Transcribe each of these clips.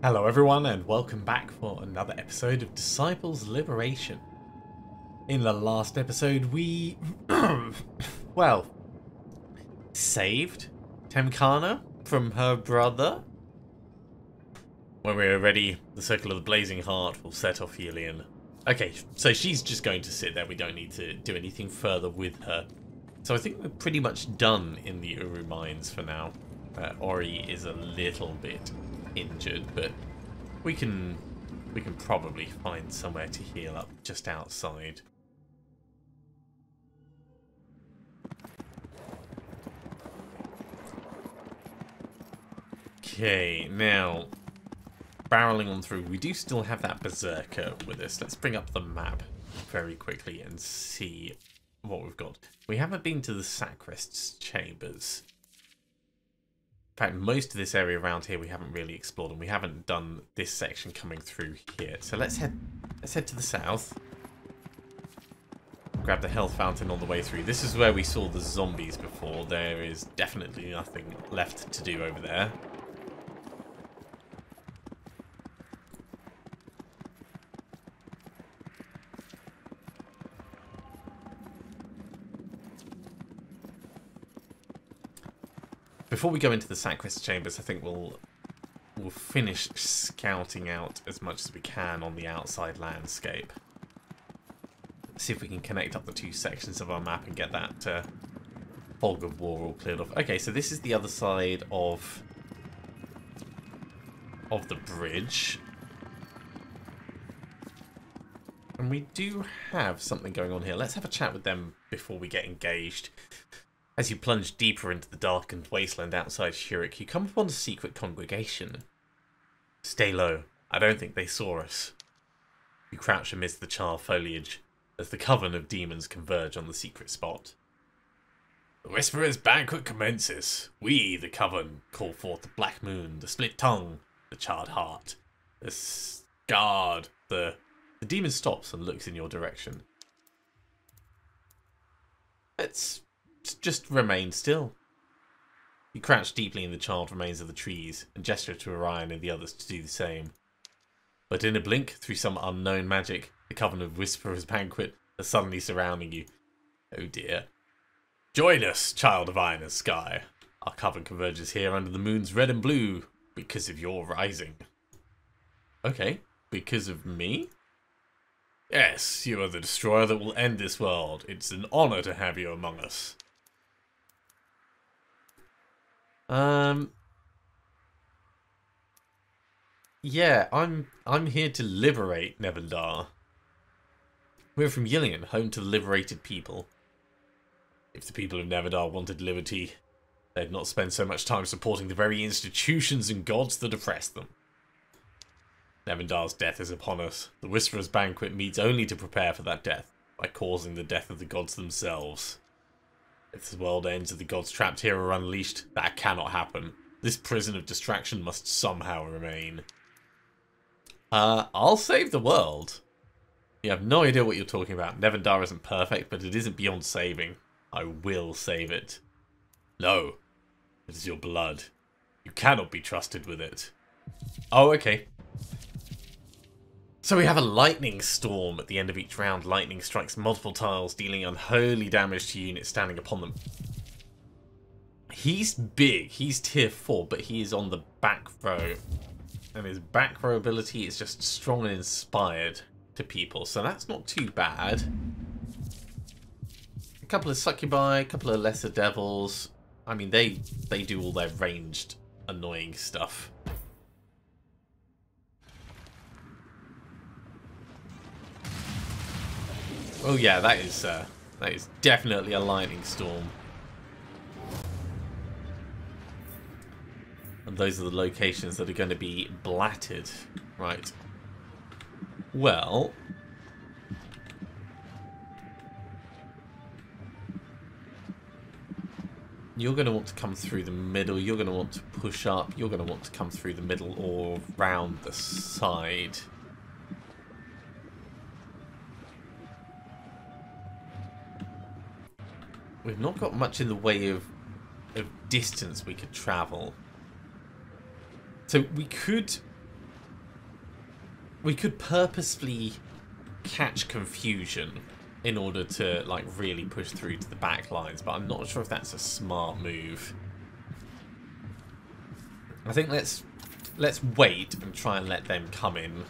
Hello everyone and welcome back for another episode of Disciples Liberation. In the last episode we, well, saved Temkana from her brother. When we're ready, the Circle of the Blazing Heart will set off Yillian. Okay, so she's just going to sit there, we don't need to do anything further with her. So I think we're pretty much done in the Uru Mines for now. Ori is a little bit injured, but we can probably find somewhere to heal up just outside. Okay, now barreling on through, we do still have that Berserker with us. Let's bring up the map very quickly and see what we've got. We haven't been to the Sacrist's chambers. In fact, most of this area around here we haven't really explored, and we haven't done this section coming through here. So let's head to the south. Grab the health fountain on the way through. This is where we saw the zombies before. There is definitely nothing left to do over there. Before we go into the Sacrist's chambers, I think we'll finish scouting out as much as we can on the outside landscape. See if we can connect up the two sections of our map and get that fog of war all cleared off. Okay, so this is the other side of the bridge. And we do have something going on here. Let's have a chat with them before we get engaged. As you plunge deeper into the darkened wasteland outside Shurik, you come upon a secret congregation. Stay low. I don't think they saw us. You crouch amidst the charred foliage as the coven of demons converge on the secret spot. The Whisperer's banquet commences. We, the coven, call forth the black moon, the split tongue, the charred heart, the scarred. The demon stops and looks in your direction. Let's just remain still. You crouch deeply in the charred remains of the trees and gesture to Orion and the others to do the same. But in a blink, through some unknown magic, the coven of Whisperer's Banquet are suddenly surrounding you. Oh dear. Join us, child of iron and sky. Our coven converges here under the moon's red and blue because of your rising. Okay, because of me? Yes, you are the destroyer that will end this world. It's an honor to have you among us. Yeah, I'm here to liberate Nevendar. We're from Yillian, home to the liberated people. If the people of Nevendar wanted liberty, they'd not spend so much time supporting the very institutions and gods that oppress them. Nevendar's death is upon us. The Whisperer's Banquet meets only to prepare for that death, by causing the death of the gods themselves. If the world ends and the gods trapped here are unleashed, that cannot happen. This prison of distraction must somehow remain. I'll save the world. You have no idea what you're talking about. Nevendar isn't perfect, but it isn't beyond saving. I will save it. No. It is your blood. You cannot be trusted with it. Oh, okay. So we have a lightning storm at the end of each round. Lightning strikes multiple tiles, dealing unholy damage to units standing upon them. He's big. He's tier 4, but he is on the back row. And his back row ability is just strong and inspired to people. So that's not too bad. A couple of succubi, a couple of lesser devils. I mean, they do all their ranged annoying stuff. Oh yeah, that is definitely a lightning storm. And those are the locations that are going to be blatted. Right. Well, you're going to want to come through the middle. You're going to want to push up. You're going to want to come through the middle or round the side. We've not got much in the way of distance we could travel. So we could we could purposefully catch confusion in order to like really push through to the back lines, but I'm not sure if that's a smart move. I think let's wait and try and let them come in,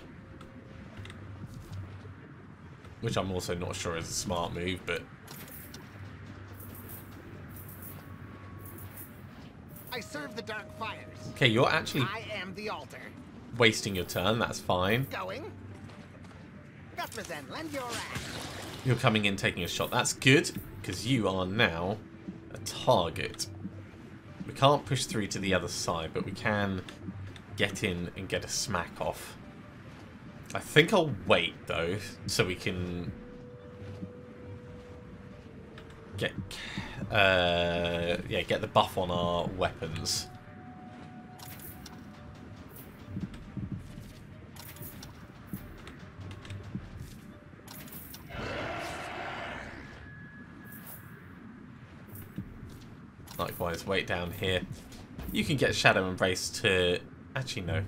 which I'm also not sure is a smart move, but I serve the dark fires. okay, you're actually I am the altar. wasting your turn. That's fine. Going. Represent, lend your axe. You're coming in, taking a shot. That's good, because you are now a target. We can't push through to the other side, but we can get in and get a smack off. I think I'll wait, though, so we can get get the buff on our weapons. Likewise, wait down here. You can get Shadow Embrace to... Actually, no.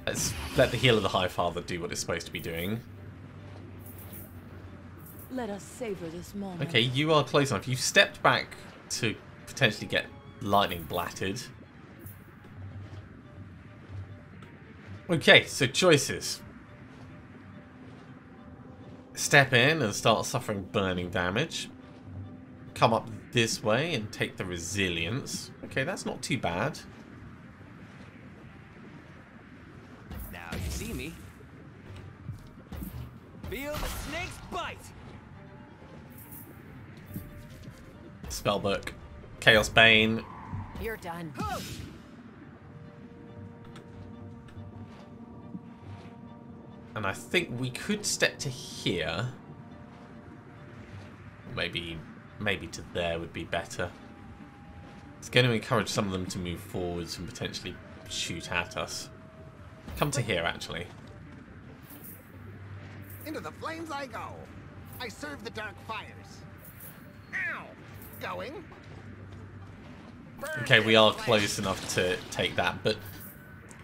Let's let the Heal of the High Father do what it's supposed to be doing. Let us savor this moment. Okay, you are close enough. You've stepped back to potentially get lightning blatted. Okay, so choices. Step in and start suffering burning damage. Come up this way and take the resilience. Okay, that's not too bad. Now you see me. Feel the snake's bite. Spellbook. Chaos Bane. You're done. And I think we could step to here. Maybe to there would be better. It's going to encourage some of them to move forwards and potentially shoot at us. Come to here, actually. Into the flames I go. I serve the dark fires. Ow! Going. Burn Okay, we are this close enough to take that, but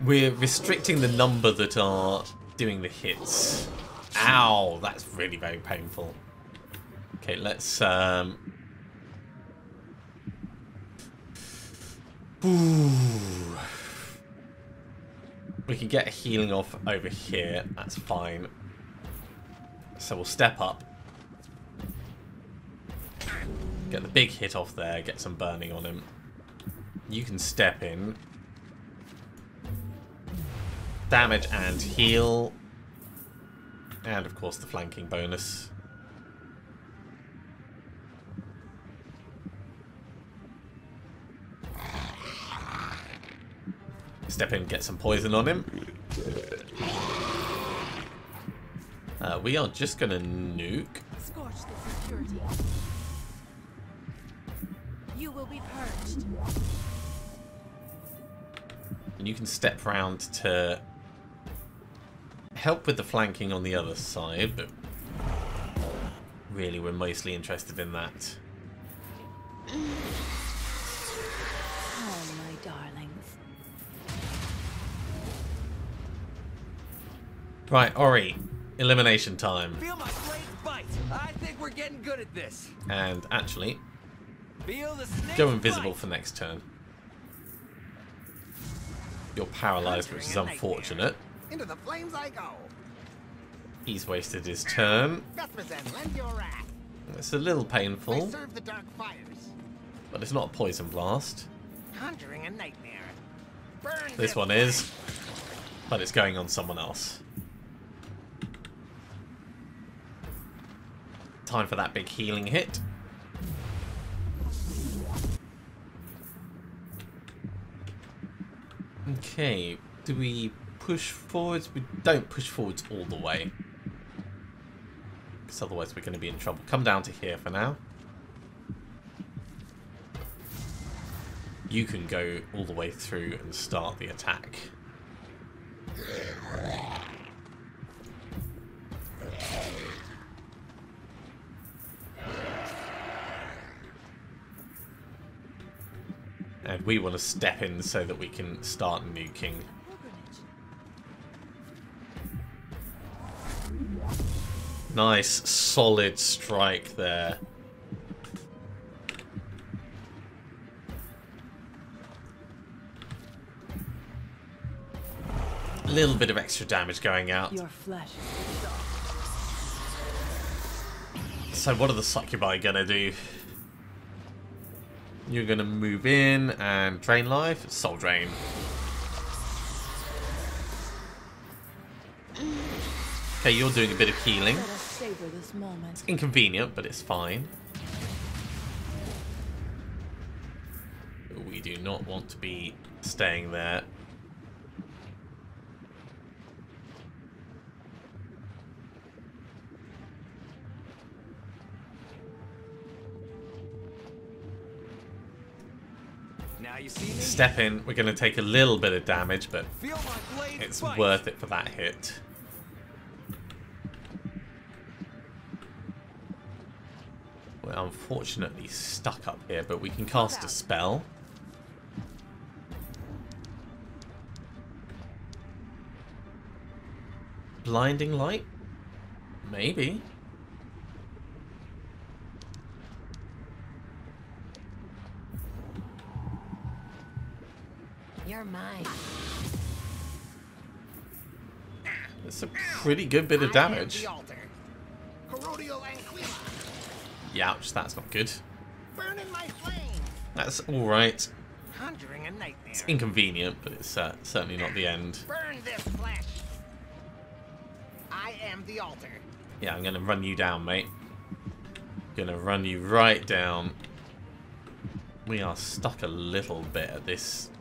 we're restricting the number that are doing the hits. Ow! That's really very painful. Okay, let's Ooh. We can get a healing off over here. That's fine. So we'll step up. Get the big hit off there. Get some burning on him. You can step in. Damage and heal. And of course the flanking bonus. Step in, get some poison on him. We are just going to nuke. Scorch the security. You will be purged. And you can step round to help with the flanking on the other side, but really we're mostly interested in that. Oh, my darlings. Right, Ori, elimination time. Feel my blade's bite. I think we're getting good at this. And actually, Feel the snake's go invisible bite. for next turn. You're paralysed, which is unfortunate. Into the flames I go. He's wasted his turn. Represent, lend your axe. It's a little I painful, serve the dark fires. but it's not a poison blast. Conjuring a nightmare. Burn This one is, but it's going on someone else. Time for that big healing hit. Okay, do we push forwards? We don't push forwards all the way, because otherwise we're going to be in trouble. Come down to here for now. You can go all the way through and start the attack. And we want to step in so that we can start nuking. Nice, solid strike there. A little bit of extra damage going out. Your flesh is soft. So what are the succubi gonna do? You're gonna move in and drain life? Soul drain. Okay, you're doing a bit of healing. Let us savor this moment. Inconvenient, but it's fine. We do not want to be staying there. Now you see me? Step in. We're going to take a little bit of damage, but Feel my blades it's bite. worth it for that hit. We're unfortunately stuck up here, but we can cast a spell. Blinding light? Maybe. You're mine. That's a pretty good bit of I damage. am the altar. Herodial Anquila, Youch, that's not good. burn in my flame. That's alright. Conjuring a nightmare. It's inconvenient, but it's certainly not the end. Burn this flesh. I am the altar. Yeah, I'm going to run you down, mate. Gonna run you right down. We are stuck a little bit at this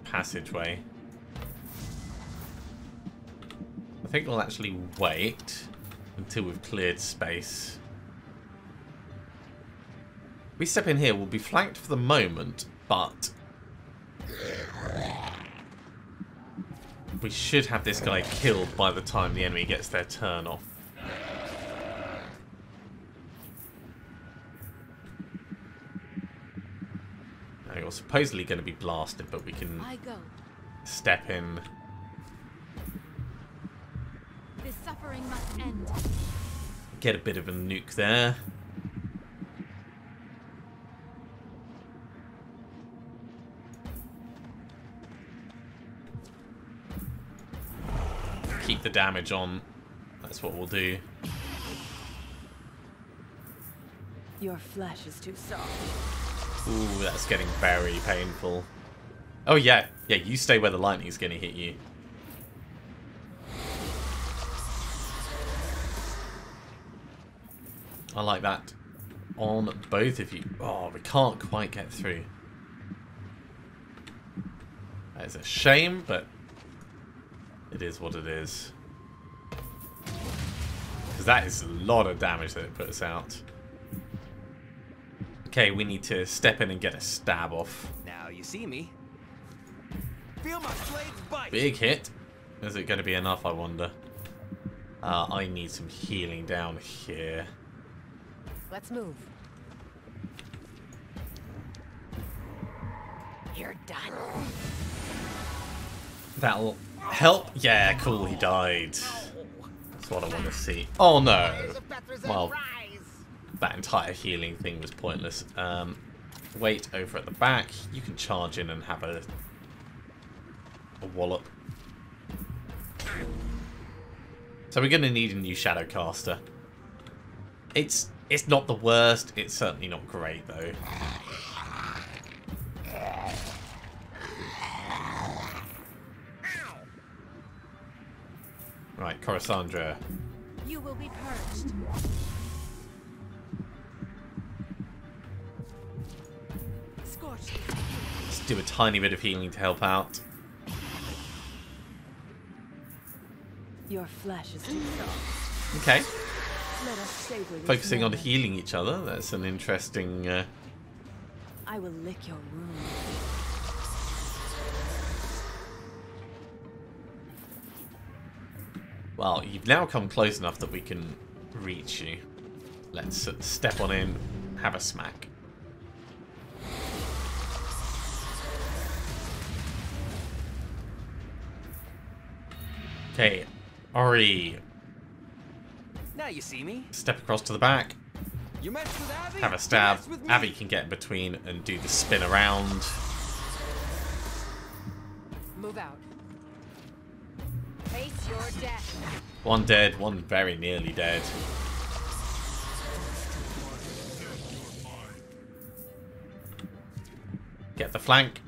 passageway. I think we'll actually wait until we've cleared space. We step in here, we'll be flanked for the moment, but we should have this guy killed by the time the enemy gets their turn off. Now, you're supposedly going to be blasted, but we can I go. step in. This suffering must end. Get a bit of a nuke there. Keep the damage on. That's what we'll do. Your flesh is too soft. Ooh, that's getting very painful. Oh yeah, yeah, you stay where the lightning's gonna hit you. I like that on both of you. Oh, we can't quite get through. That is a shame, but it is what it is. Because that is a lot of damage that it puts out. Okay, we need to step in and get a stab off. Now you see me. Feel my blades bite. Big hit. Is it going to be enough, I wonder? I need some healing down here. Let's move. You're done. That'll help. Yeah, cool, he died. That's what I want to see. Oh no. Well, that entire healing thing was pointless. Wait over at the back. You can charge in and have a wallop. So we're going to need a new Shadowcaster. It's not the worst. It's certainly not great though. Right, Coruscandra. You will be purged. Scorched. Let's do a tiny bit of healing to help out. Your flesh is too soft. Okay. Let us savor this Focusing on moment. healing each other. That's an interesting... I will lick your wound. Well, you've now come close enough that we can reach you. Let's step on in, have a smack. Okay, Ori. Now you see me. Step across to the back. You mess with Abby? Have a you stab. mess with me. Abby can get in between and do the spin around. Move out. Face your death. One dead, one very nearly dead. Get the flank.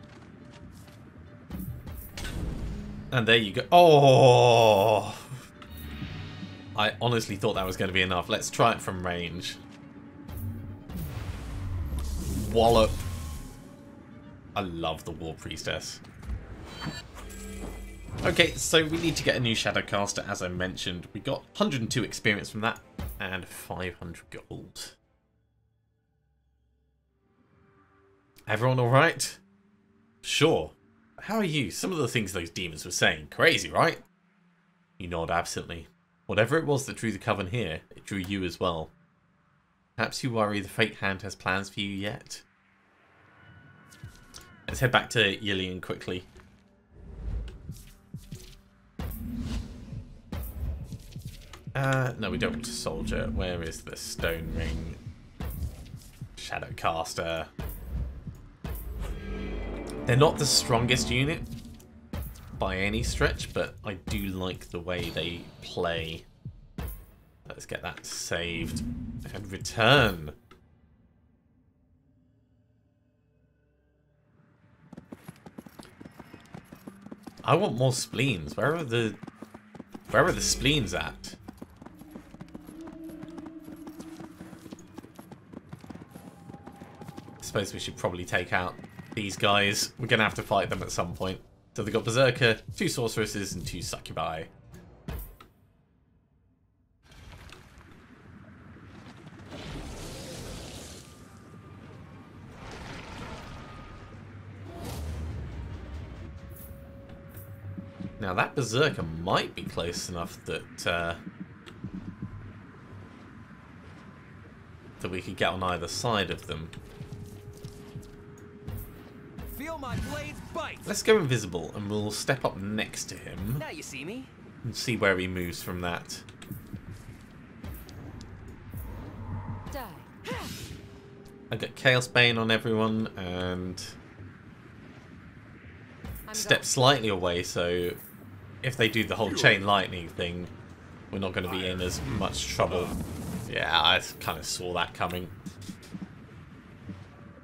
And there you go. Oh! I honestly thought that was going to be enough. Let's try it from range. Wallop. I love the War Priestess. Okay, so we need to get a new Shadowcaster, as I mentioned. We got 102 experience from that, and 500 gold. Everyone alright? Sure. How are you? Some of the things those demons were saying. Crazy, right? You nod absently. Whatever it was that drew the Coven here, it drew you as well. Perhaps you worry the Fate Hand has plans for you yet? Let's head back to Yllian quickly. No, we don't want a soldier. Where is the Stone Ring? Shadowcaster. They're not the strongest unit by any stretch, but I do like the way they play. Let's get that saved and return. I want more spleens. Where are the spleens at? I suppose we should probably take out these guys. We're going to have to fight them at some point. So they've got Berserker, 2 Sorceresses, and 2 Succubi. Now that Berserker might be close enough that that we could get on either side of them. Feel my blades bite. Let's go invisible and we'll step up next to him Now you see me. and see where he moves from that. Die. I got Chaos Bane on everyone and step slightly away, so if they do the whole chain lightning thing, we're not going to be in as much trouble. Yeah, I kind of saw that coming.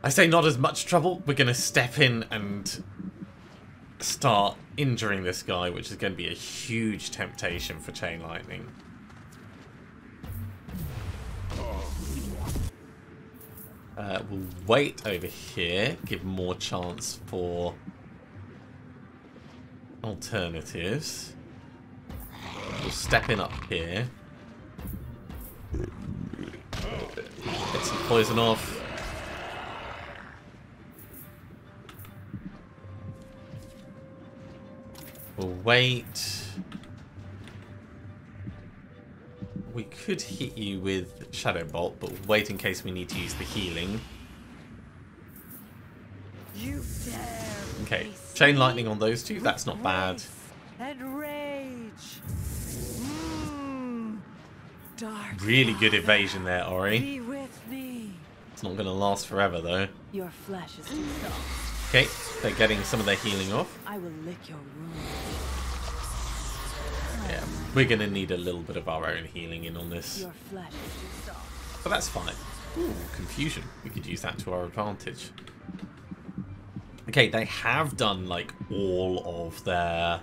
I say not as much trouble. We're going to step in and start injuring this guy, which is going to be a huge temptation for chain lightning. We'll wait over here, give more chance for alternatives. We'll step in up here. Get some poison off. We'll wait. We could hit you with Shadow Bolt, but we'll wait in case we need to use the healing. You dare. Okay, chain lightning on those two, that's not bad. And rage. Dark. Really good evasion there, Ori. Be with me. It's not going to last forever, though. Your flesh is too soft. Okay, they're getting some of their healing off. I will lick your wound. Yeah, we're going to need a little bit of our own healing in on this. Your flesh is too soft. But that's fine. Ooh, confusion. We could use that to our advantage. Okay, they have done, like, all of their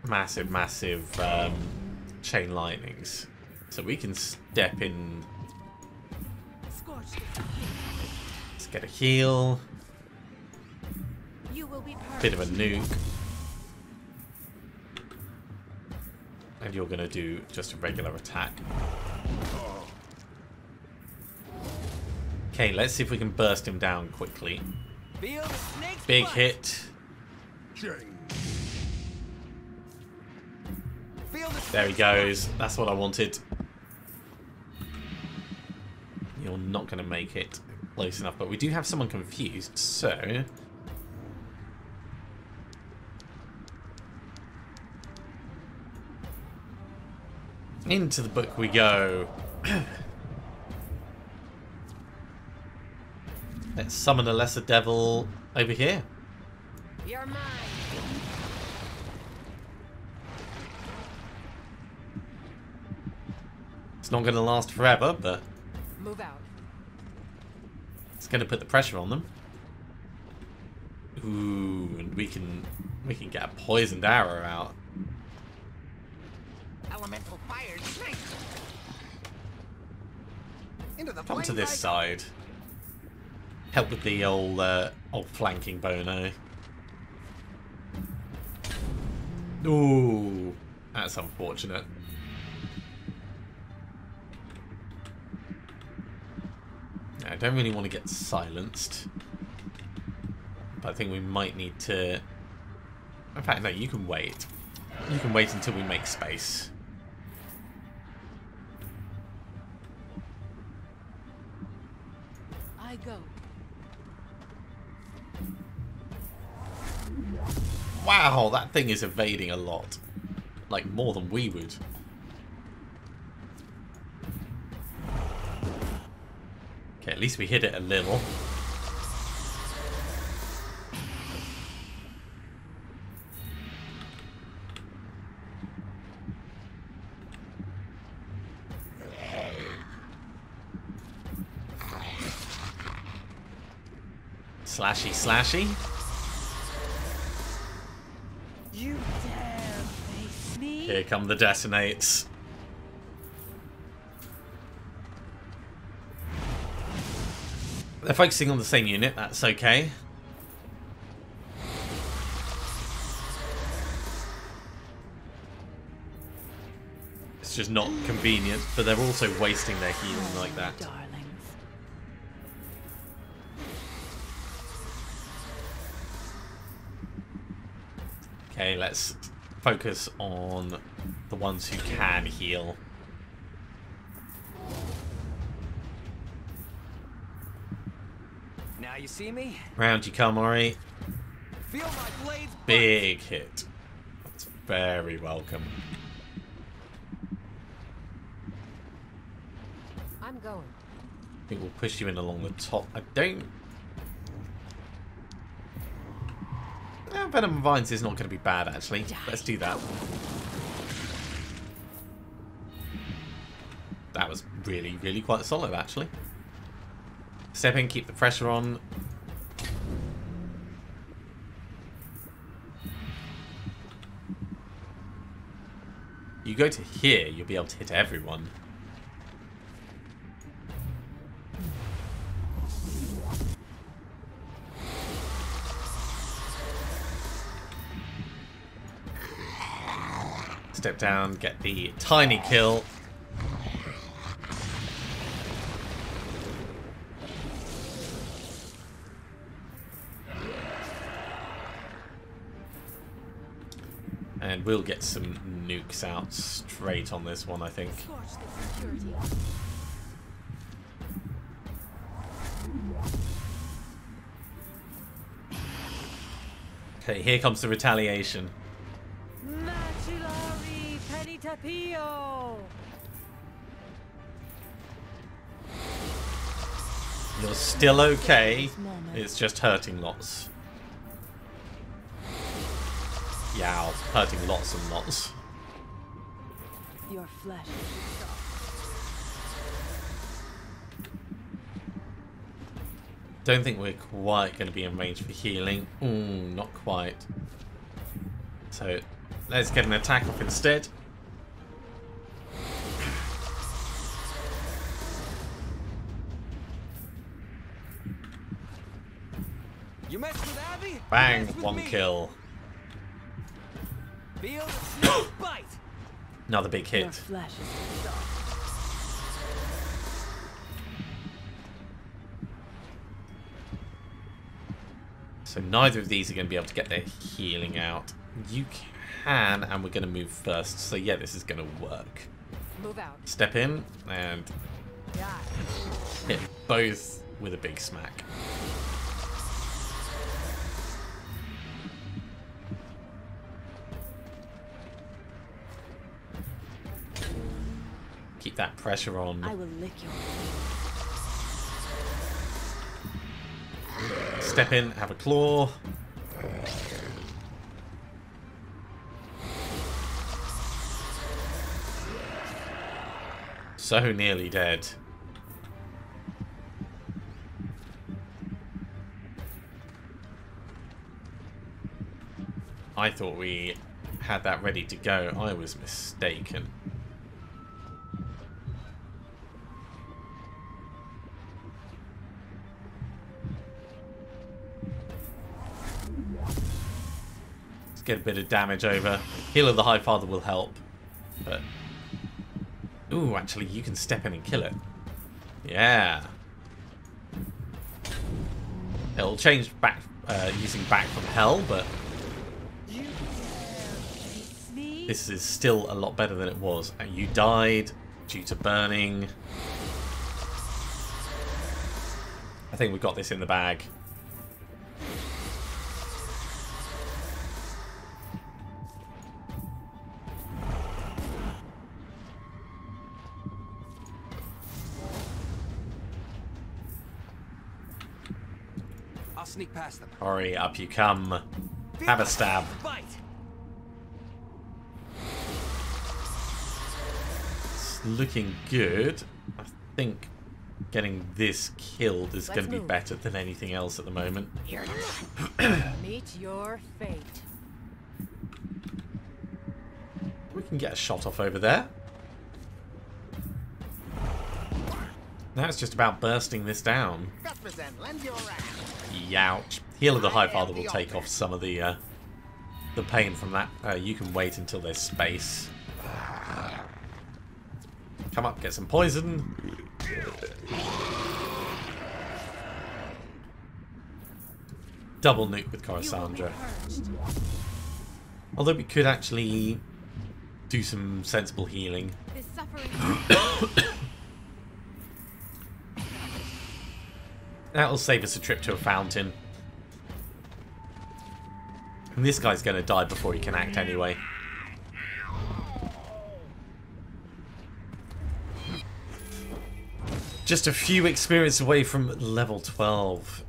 massive chain lightnings. So we can step in. Let's get a heal. You will be Bit of a nuke. And you're going to do just a regular attack. Okay, let's see if we can burst him down quickly. Feel the snake's Big bite. hit. Feel the There he goes. That's what I wanted. You're not going to make it close enough, but we do have someone confused, so Into the book we go. Let's summon a lesser devil over here. You're mine. It's not going to last forever, but Move out. it's going to put the pressure on them. Ooh, and we can get a poisoned arrow out. Elemental fire strength. Into the Come to flames this I go. side. Help with the old flanking bono. Ooh, that's unfortunate. I don't really want to get silenced, but I think we might need to... In fact, no, you can wait. You can wait until we make space. I go. Wow, that thing is evading a lot. Like, more than we would. Okay, at least we hit it a little. Slashy, slashy. You dare face me? Here come the detonates. They're focusing on the same unit, that's okay. It's just not convenient, but they're also wasting their healing like that. Darlings. Okay, let's focus on the ones who can heal. Now you see me? Round you come, Ori. Feel my blades. Big hit. That's very welcome. I'm going. I think we'll push you in along the top. I don't... Venom Vines is not going to be bad, actually. Let's do that. That was really, really quite solid, actually. Step in, keep the pressure on. You go to here, you'll be able to hit everyone. Step down, get the tiny kill. And we'll get some nukes out straight on this one, I think. Scorch the security. Okay, here comes the retaliation. Macellari Penitapio! You're still okay. It's just hurting lots. Yow, hurting lots and lots. Your flesh is soft. Don't think we're quite going to be in range for healing. Not quite. So let's get an attack off instead. You mess with Abby? Bang, You mess with one me. kill. Feel the snake's bite. Another big Your hit. flesh is soft. So neither of these are going to be able to get their healing out. You can, and we're going to move first. So yeah, this is going to work. Move out. Step in and Die. hit both with a big smack. Keep that pressure on. I will lick your Step in, have a claw. So nearly dead. I thought we had that ready to go. I was mistaken. Let's get a bit of damage over. Heal of the High Father will help. But ooh, actually you can step in and kill it. Yeah. It'll change back using back from hell, but this is still a lot better than it was. And you died due to burning. I think we've got this in the bag. I'll sneak past them. Hurry, up you come. Have a stab. Bite. It's looking good. I think getting this killed is going to be move. better than anything else at the moment. Here meet your fate. We can get a shot off over there. Now it's just about bursting this down. Represent, lend your hand. Youch. Heal of the High Father will take off some of the pain from that. You can wait until there's space. Come up, get some poison. Double nuke with Coruscant. Although we could actually do some sensible healing. This suffering. That'll save us a trip to a fountain. And this guy's going to die before he can act anyway. Just a few experience away from level 12.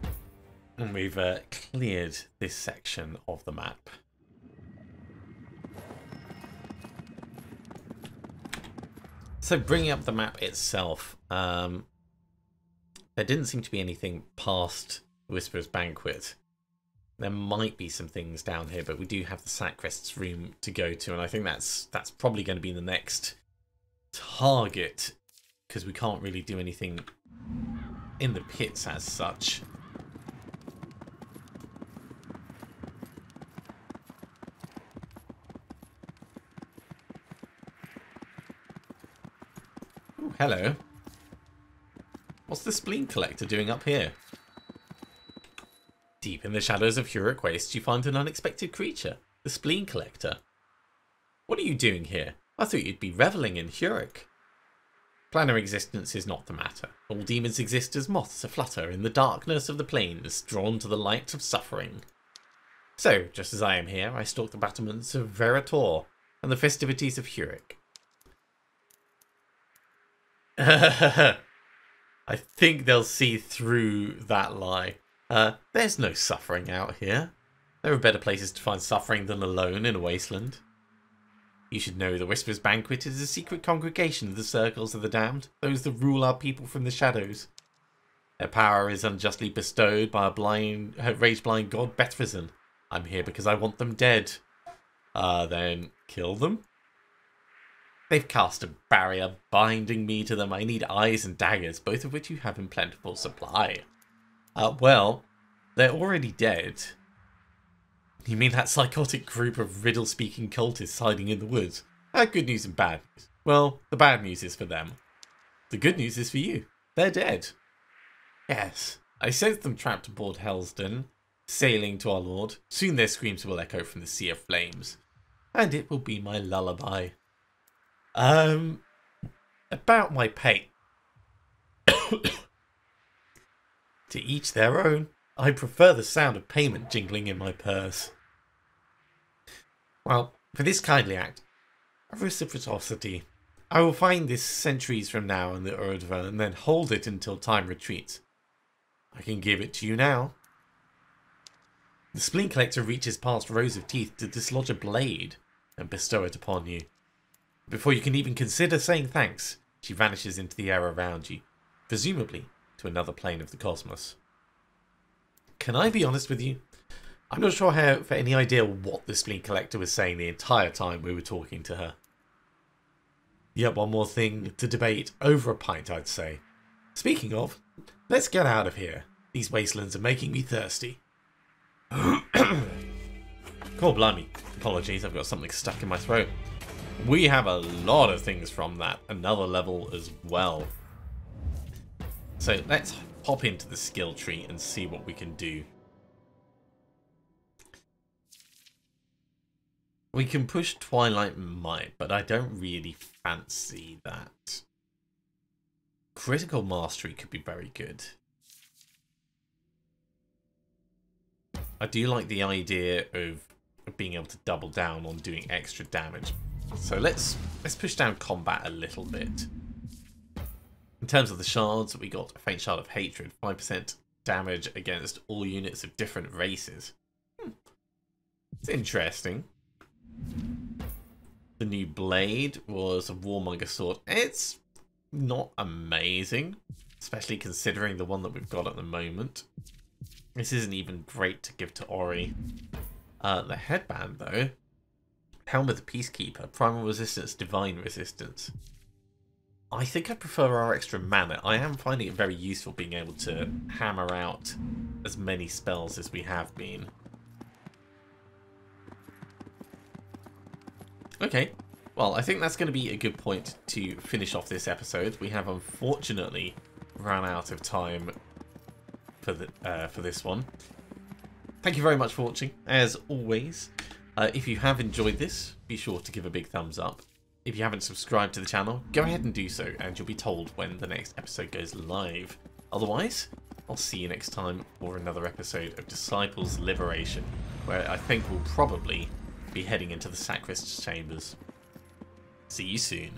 And we've cleared this section of the map. So bringing up the map itself, there didn't seem to be anything past Whisperer's Banquet. There might be some things down here, but we do have the Sacrist's room to go to, and I think that's probably going to be the next target, because we can't really do anything in the pits as such. Ooh, hello. What's the Spleen Collector doing up here? Deep in the shadows of Huruk Waste, you find an unexpected creature, the Spleen Collector. What are you doing here? I thought you'd be reveling in Huruk. Planar existence is not the matter. All demons exist as moths aflutter in the darkness of the plains, drawn to the light of suffering. So, just as I am here, I stalk the battlements of Verator and the festivities of Huruk. I think they'll see through that lie. There's no suffering out here. There are better places to find suffering than alone in a wasteland. You should know the Whisperer's Banquet is a secret congregation of the Circles of the Damned, those that rule our people from the shadows. Their power is unjustly bestowed by a rage-blind god Bethrison. I'm here because I want them dead. Then kill them? They've cast a barrier binding me to them. I need eyes and daggers, both of which you have in plentiful supply. Well, they're already dead. You mean that psychotic group of riddle-speaking cultists hiding in the woods? Good news and bad news. Well, the bad news is for them. The good news is for you. They're dead. Yes, I sensed them trapped aboard Helsden, sailing to our lord. Soon their screams will echo from the sea of flames. And it will be my lullaby. About my pay. To each their own. I prefer the sound of payment jingling in my purse. Well, for this kindly act of reciprocity, I will find this centuries from now in the Urdva and then hold it until time retreats. I can give it to you now. The Spleen Collector reaches past rows of teeth to dislodge a blade and bestow it upon you. Before you can even consider saying thanks, she vanishes into the air around you, presumably to another plane of the cosmos. Can I be honest with you? I'm not sure I have any idea what the Spleen Collector was saying the entire time we were talking to her. Yet one more thing to debate over a pint, I'd say. Speaking of, let's get out of here. These wastelands are making me thirsty. Cool, blimey. Apologies, I've got something stuck in my throat. We have a lot of things from that. Another level as well. So let's hop into the skill tree and see what we can do. We can push Twilight Might, but I don't really fancy that. Critical Mastery could be very good. I do like the idea of being able to double down on doing extra damage. So let's push down combat a little bit. In terms of the shards, we got a Faint Shard of Hatred, 5% damage against all units of different races. It's interesting. The new blade was a Warmonger sword. It's not amazing, especially considering the one that we've got at the moment. This isn't even great to give to Ori. The headband, though. Helm of the Peacekeeper, Primal Resistance, Divine Resistance. I think I prefer our extra mana. I am finding it very useful being able to hammer out as many spells as we have been. Okay, well, I think that's going to be a good point to finish off this episode. We have unfortunately run out of time for this one. Thank you very much for watching, as always. If you have enjoyed this, be sure to give a big thumbs up. If you haven't subscribed to the channel, go ahead and do so, and you'll be told when the next episode goes live. Otherwise, I'll see you next time for another episode of Disciples Liberation, where I think we'll probably be heading into the Sacrist's chambers. See you soon.